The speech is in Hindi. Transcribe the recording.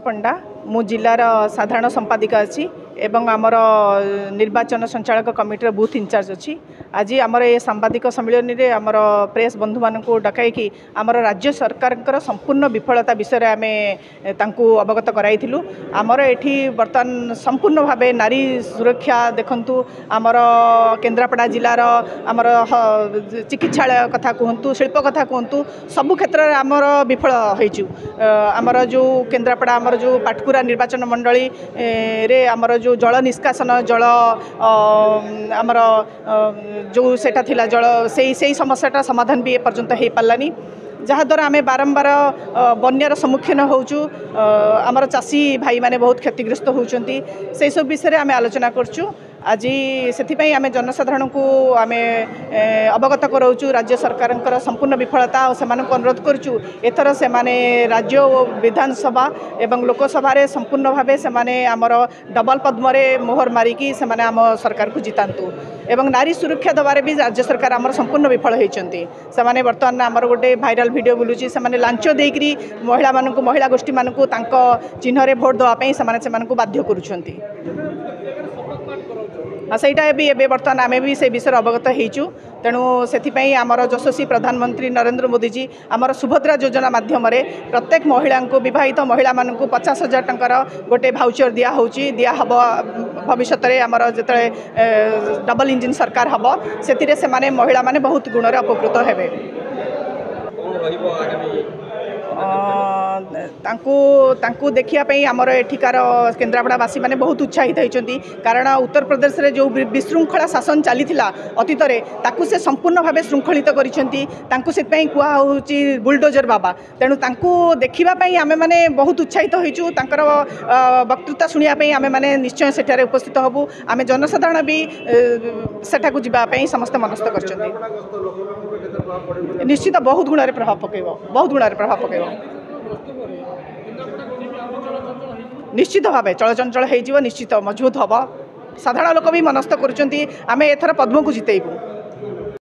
पंडा मु जिलार साधारण संपादिका अच्छी एवं आमर निर्वाचन संचालक कमिटर बूथ इंचार्ज अच्छी आज आमर ये सांबादिक सम्मेलन में आमर प्रेस बंधु मान डकई आमर राज्य सरकार संपूर्ण विफलता विषय आम अवगत कराइलु। आमर एठी बर्तमान संपूर्ण भाव नारी सुरक्षा देखंतु आमर केन्द्रापड़ा जिलार आमर चिकित्सालय कथा कहतु शिल्प कथा कहतु सबु क्षेत्र में आमर विफल होइचु। आमर जो केन्द्रापड़ा आमर जो पाटकुरा निर्वाचन मंडली रे आमर जो जल निष्कासन जल आमर जो सेटा थिला जल से समस्याटा समाधान भी एपर्यंत हो पारानी जहाँद्वारा आम बारंबार बन्यार सम्मुखीन होचु। आमर चाषी भाई माने बहुत क्षतिग्रस्त होउचंती से सब विषय आम आलोचना करचु। आज से आम जनसाधारण को आम अवगत कराऊँ राज्य सरकार संपूर्ण विफलता और से अनुरोध करुँ एथर से राज्य विधानसभा एवं लोकसभा संपूर्ण भाव से आमर डबल पद्म मोहर मारिकी से आम सरकार को जितातु एवं नारी सुरक्षा दबारे भी राज्य सरकार आमर संपूर्ण विफल होती से बर्तमान आमर गोटे भाइराल वीडियो बुलूची से लांच देकरी महिला गोष्ठी मानक चिन्ह भोट देवाई से बाध्य करुँच। सहीटा भी एवं बर्तमान आम भी से विषय अवगत होइचु। तेणु से आमर यशस्वी प्रधानमंत्री नरेंद्र मोदी जी आमर सुभद्रा योजना माध्यम प्रत्येक महिला को विवाहित महिला मानक 50,000 टंकार गोटे भाउचर दिया हम भविष्य में आमर जो डबल इंजिन सरकार हम से महिला माने बहुत गुण उपकृत हेबे। तांकु देखापी आमर एठिकार केन्द्रापड़ावासी मैंने बहुत उत्साहित होती कारण उत्तर प्रदेश में जो विशृंखला शासन चली अतीत से संपूर्ण भाव श्रृंखलित करते कहुची बुलडोजर बाबा। तेणु देखापी आम मैंने बहुत उत्साहित होइचु। वक्तृता शुणापी आम मैंने निश्चय सेठारे उपस्थित हबु। आम जनसाधारण भी सेठाकू जावाई समस्त मनस्थ कर निश्चित बहुत गुण प्रभाव पकेब बहुत गुण प्रभाव पकेब निश्चित भाव चलचंचल हो निश्चित मजबूत हम साधारण लोक भी मनस्थ करुँच। आम एथर पद्म को जितेबू।